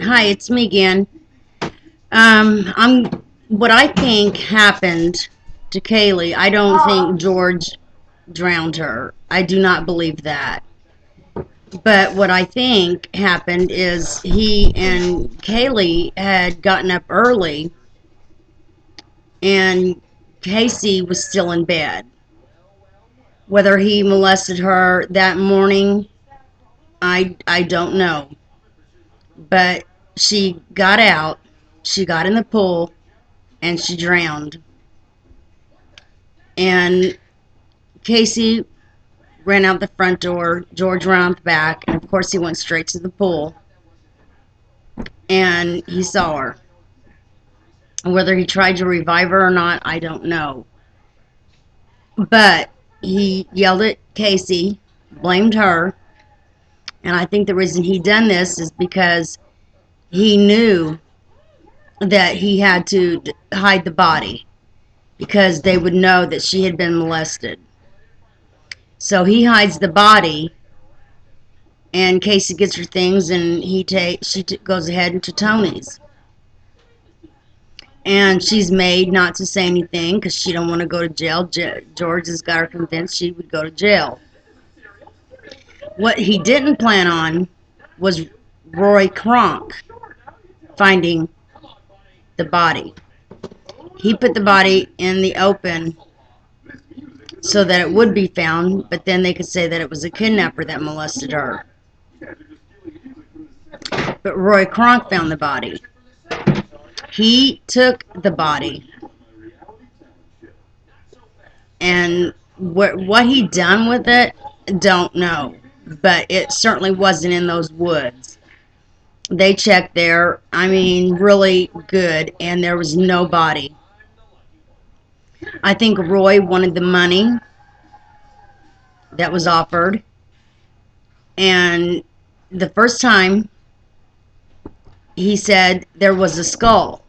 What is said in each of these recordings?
Hi, it's me again. I'm what I think happened to Kaylee. I don't think George drowned her. I do not believe that. But what I think happened is he and Kaylee had gotten up early, and Casey was still in bed. Whether he molested her that morning, I don't know. But she got out, she got in the pool, and she drowned. And Casey ran out the front door, George ran out the back, and of course he went straight to the pool, and he saw her. Whether he tried to revive her or not, I don't know. But he yelled at Casey, blamed her, and I think the reason he done this is because he knew that he had to hide the body because they would know that she had been molested. So he hides the body, and Casey gets her things, and she goes ahead to Tony's, and she's made not to say anything because she don't want to go to jail. George has got her convinced she would go to jail. What he didn't plan on was Roy Kronk finding the body. He put the body in the open so that it would be found, but then they could say that it was a kidnapper that molested her. But Roy Kronk found the body. He took the body, and what he done with it, don't know. But it certainly wasn't in those woods. They checked there, I mean, really good, and there was no body. I think Roy wanted the money that was offered, and the first time he said there was a skull.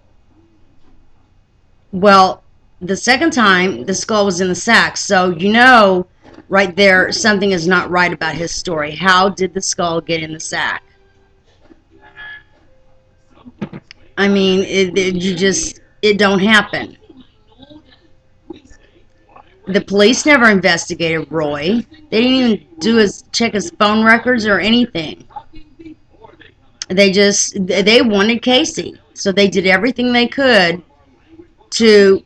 Well, the second time the skull was in the sack, so you know right there something is not right about his story. How did the skull get in the sack? I mean, it don't happen. The police never investigated Roy. They didn't even check his phone records or anything. They wanted Casey, so they did everything they could to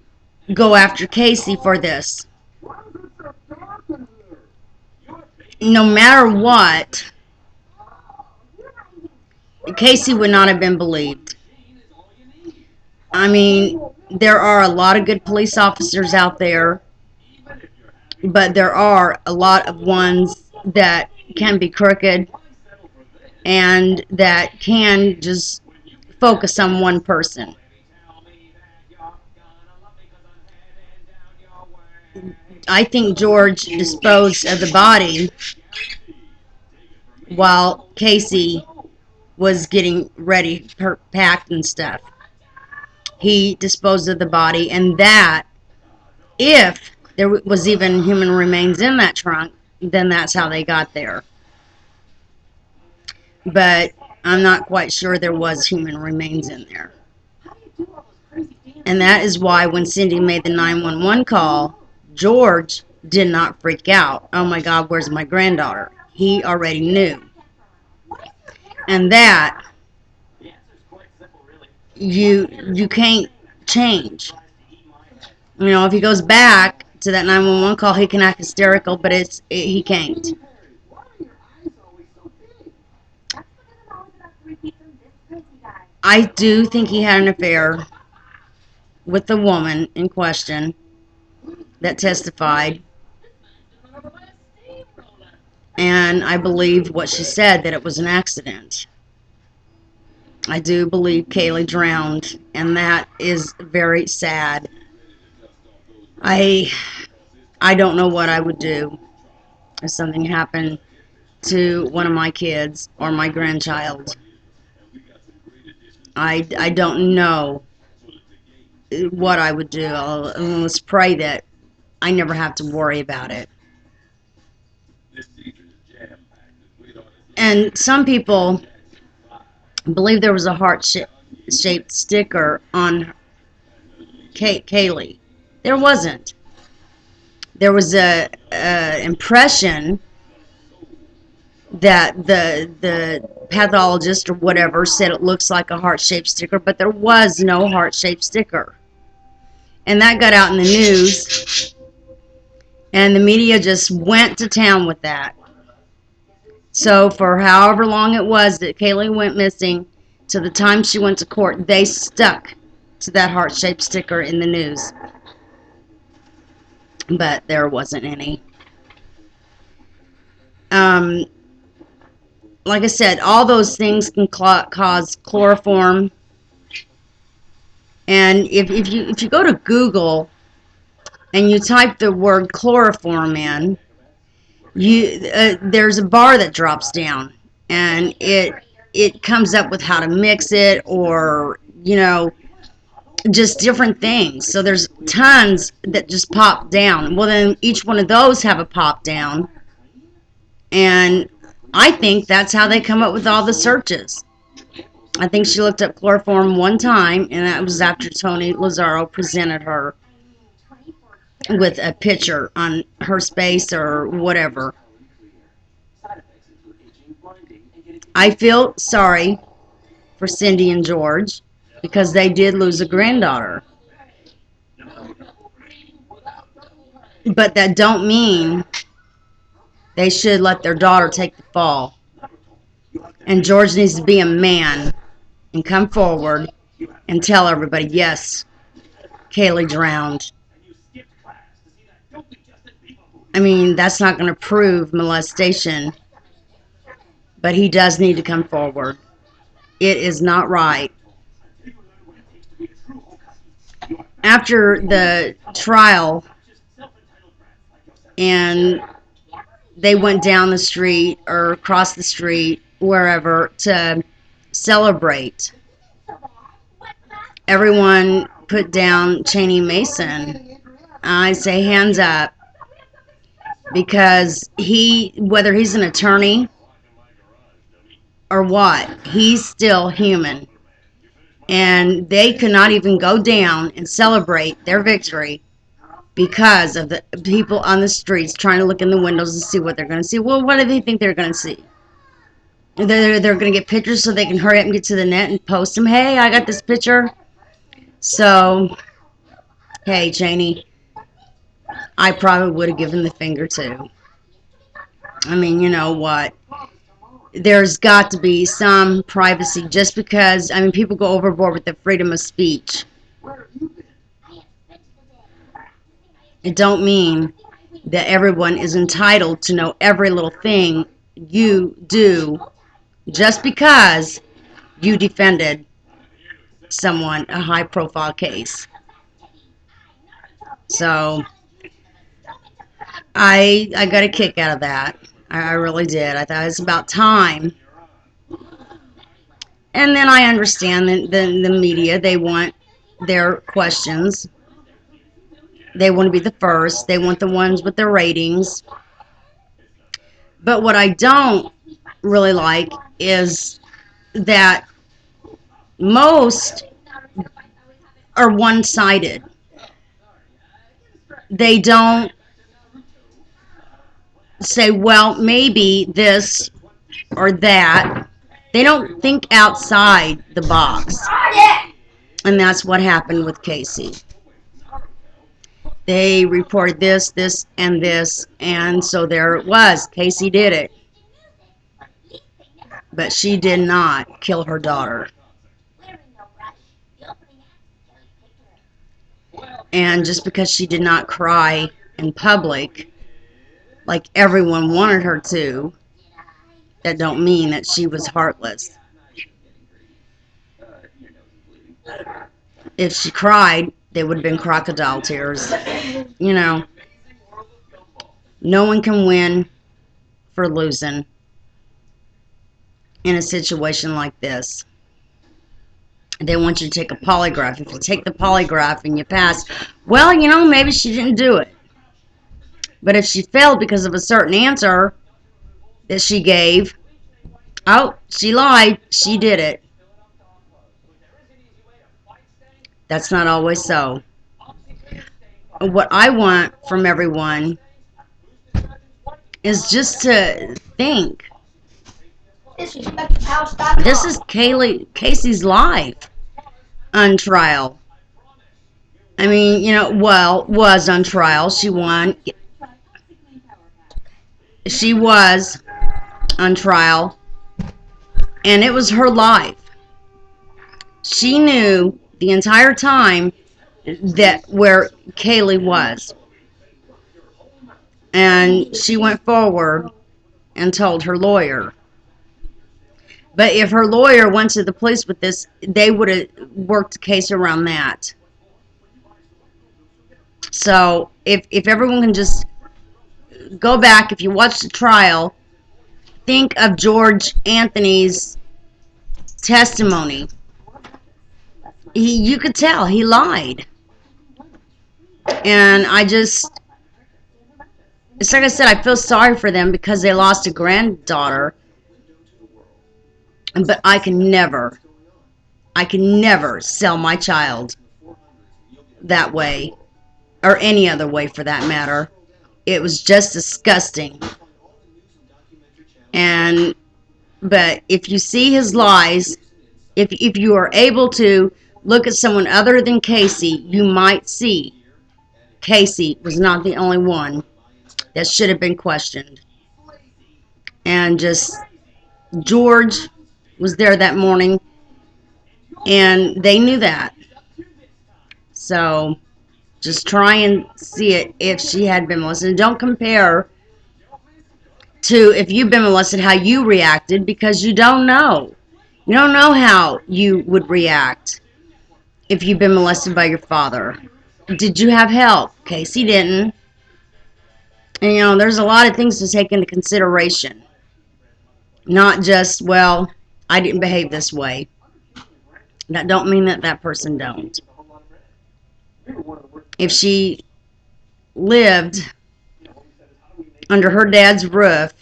go after Casey for this. No matter what, Casey would not have been believed. I mean, there are a lot of good police officers out there, but there are a lot of ones that can be crooked and that can just focus on one person. I think George disposed of the body while Casey was getting ready, packed and stuff. He disposed of the body, and that, if there was even human remains in that trunk, then that's how they got there. But I'm not quite sure there was human remains in there. And that is why when Cindy made the 911 call, George did not freak out. Oh my God, where's my granddaughter? He already knew. And that you can't change. You know, if he goes back to that 911 call, he can act hysterical, but he can't. I do think he had an affair with the woman in question that testified, and I believe what she said, that it was an accident. I do believe Kaylee drowned, and that is very sad. I I don't know what I would do if something happened to one of my kids or my grandchild. I don't know what I would do. Let's pray that I never have to worry about it. And some people I believe there was a heart-shaped sticker on Kaylee. There wasn't. There was a impression that the pathologist or whatever said it looks like a heart-shaped sticker, but there was no heart-shaped sticker. And that got out in the news, and the media just went to town with that. So for however long it was that Kaylee went missing to the time she went to court, they stuck to that heart-shaped sticker in the news. But there wasn't any. Um, like I said, all those things can cause chloroform. And if you go to Google and you type the word chloroform in, there's a bar that drops down, and it comes up with how to mix it, or just different things. So there's tons that just pop down. Well, then each one of those have a pop down, and I think that's how they come up with all the searches. I think she looked up chloroform one time, and that was after Tony Lazaro presented her with a picture on her space or whatever. I feel sorry for Cindy and George because they did lose a granddaughter. But that don't mean they should let their daughter take the fall. And George needs to be a man and come forward and tell everybody, yes, Kaylee drowned. I mean, that's not going to prove molestation, but he does need to come forward. It is not right. After the trial, and they went down the street or across the street, wherever, to celebrate, everyone put down Cheney Mason. I say hands up, because whether he's an attorney or what, he's still human. And they could not even go down and celebrate their victory because of the people on the streets trying to look in the windows and see what they're going to see. Well, what do they think they're going to see? They're going to get pictures so they can hurry up and get to the net and post them. Hey, I got this picture. So, hey, Cheney, I probably would have given the finger too. I mean, you know what? There's got to be some privacy, just because, I mean, people go overboard with the freedom of speech. It don't mean that everyone is entitled to know every little thing you do just because you defended someone, a high profile case. So I got a kick out of that. I really did. I thought it's about time. And then I understand that the media, they want their questions. They want to be the first. They want the ones with the ratings. But what I don't really like is that most are one-sided. They don't say, well, maybe this or that. They don't think outside the box. And that's what happened with Casey. They reported this, and so there it was. Casey did it. But she did not kill her daughter. And just because she did not cry in public, like everyone wanted her to, that don't mean that she was heartless. If she cried, they would have been crocodile tears. You know, no one can win for losing in a situation like this. They want you to take a polygraph. If you take the polygraph and you pass, well, you know, maybe she didn't do it. But if she failed because of a certain answer that she gave, oh, she lied. She did it. That's not always so. What I want from everyone is just to think. This is Casey's life on trial. I mean, was on trial. She won. She was on trial, and it was her life. She knew the entire time that where Kaylee was, and she went forward and told her lawyer. But if her lawyer went to the police with this, they would have worked the case around that. So if everyone can just go back, if you watch the trial, think of George Anthony's testimony. You could tell he lied. And it's like I said, I feel sorry for them because they lost a granddaughter. But I can never sell my child that way, or any other way for that matter. It was just disgusting. But if you see his lies, if you are able to look at someone other than Casey, you might see Casey was not the only one that should have been questioned. And just George was there that morning, and they knew that. So just try and see it if she had been molested. And don't compare to if you've been molested, how you reacted, because you don't know. You don't know how you would react if you've been molested by your father. Did you have help? Casey didn't. And there's a lot of things to take into consideration. Not just, well, I didn't behave this way. That don't mean that person don't. If she lived under her dad's roof,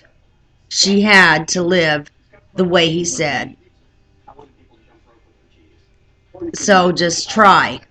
she had to live the way he said. So just try.